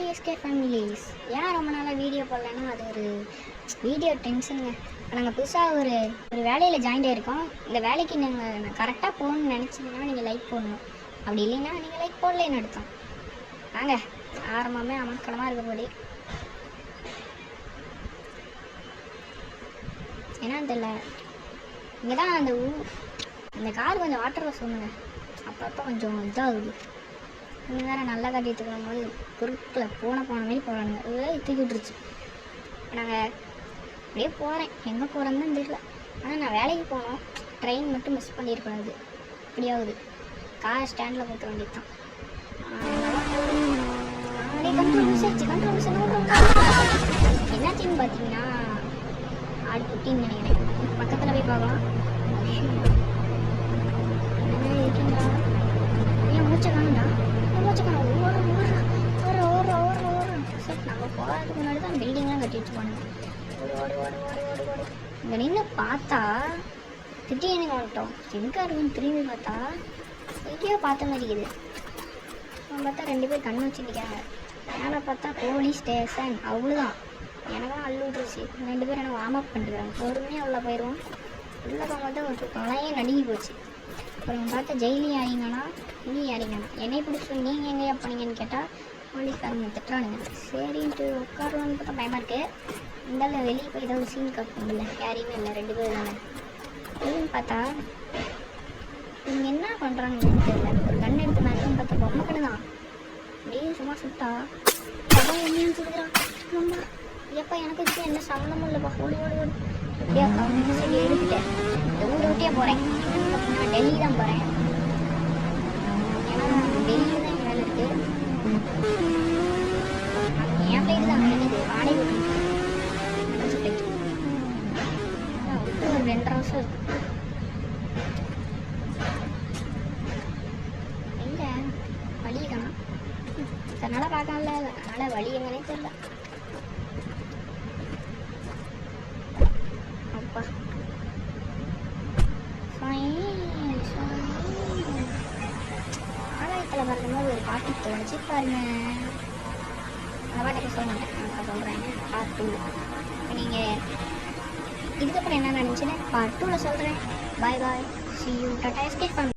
SK families ஏன் ரொம்ப நாளாக வீடியோ போடலன்னா அது ஒரு வீடியோ டென்ஷனுங்க. நாங்கள் புதுசாக ஒரு வேலையில் ஜாயின் ஆகிருக்கோம். இந்த வேலைக்கு நான் கரெக்டாக போகணும்னு நினச்சிங்கன்னா நீங்கள் லைக் போடணும். அப்படி இல்லைன்னா நீங்கள் லைக் போடலன்னு அர்த்தம். வாங்க ஆரம்பமே அமக்கலமாக இருக்க போதே. ஏன்னா தெரியல இங்கே தான் அந்த கார் கொஞ்சம் வாட்டர் வாஷ் பண்ணுங்க. அப்பப்போ கொஞ்சம் இதாகுது. இன்னும் வேறு நல்லா கட்டிட்டு இருக்கிற போது குறுக்கில் போன மாரி போகிறானுங்க. தூக்கி விட்டுருச்சு. நாங்கள் அப்படியே போகிறேன். எங்கே போகிறேன்னு தான் தெரியல. ஆனால் நான் வேலைக்கு போனோம். ட்ரெயின் மட்டும் மிஸ் பண்ணியிருக்கூடாது. இப்படியாகுது. கார் ஸ்டாண்டில் போட்ட வேண்டியது தான். என்னாச்சுன்னு பார்த்தீங்கன்னா ஆடு குட்டின்னு நினைக்கிறேன். பக்கத்தில் போய் பார்க்கலாம். இருக்கீங்களா? ஏன் மூச்சை காணுண்டா? மூச்சை காணும். சரி நம்ம போகிறதுக்கு முன்னாடி தான் பில்டிங்லாம் கட்டி வச்சுப்பானுங்க. இங்கே நின்று பார்த்தா திடீர்னு வந்துட்டோம். எங்கே இருக்குன்னு திரும்பி பார்த்தா எங்கேயோ பார்த்த மாதிரி இருக்குது. பார்த்தா 2 பேர் கண்ணு வச்சுருக்காங்க. மேலே பார்த்தா போலீஸ் ஸ்டேஷன். அவ்வளோதான். எனக்கும் அள்ளு விட்டுருச்சு. 2 பேர் எனக்கு வார்ம் அப் பண்ணிட்டுருக்காங்க. பொறுமையாக உள்ளே போயிடுவோம். உள்ளே போகும்போது ஒரு தலையே நடுங்கி போச்சு. அப்புறம் பார்த்தா ஜெயிலி யாரிங்கன்னா நீ யாரிங்கண்ணா என்னை பிடிச்சி நீங்கள் எங்கேயா போனீங்கன்னு கேட்டால் போலீஸ்காரங்க திட்டுறானுங்க. சரின்ட்டு உட்காருவான்னு பார்த்தா பயமாக இருக்குது. இருந்தாலும் வெளியே போய் ஏதாவது சீன் காட்டணும் இல்லை. யாரையுமே இல்லை. 2 பேர் தானே. எப்படின்னு பார்த்தா இவங்க என்ன பண்ணுறாங்கன்னு தெரியல. ஒரு கண் எடுத்து மேட்சுன்னு பார்த்தா பொம்மை கண்ணு தான். அப்படியே சும்மா சுட்டா அதான் என்னன்னு சொல்லுறான். ரொம்ப எப்போ எனக்கு வச்சு என்ன சம்மந்தமும் இல்லைப்பா. ஓடி எப்படியா கவர்மெண்ட் சரி எடுத்துட்டேன். இந்த ஊரை விட்டே போகிறேன். நான் டெல்லி தான் போகிறேன். ஏன்னா டெல்லியில் தான் எங்கள் வேலை இருக்குது. என் ஃப்ளைட்டு தான் எனக்கு வாடகை ஃப்ளைட் விட்டு ஒரு 2.5 வருஷம் இருக்கும். எங்கே வழி தானா? அதனால் பார்க்கல. அதனால் வழி எங்கன்னே தெரியல. அப்பா ஆலயத்தில் பார்க்கும்போது ஒரு பாட்டு தோணுச்சு பாருங்க. அந்த பாட்டுக்கு சொல்ல மாட்டேன். நான் சொல்கிறேன் பார்ட் 2. நீங்கள் இதுக்கப்புறம் என்ன நடந்துச்சுன்னு பார்ட் 2ல் சொல்கிறேன். பாய் பாய். See you. Tata SK family.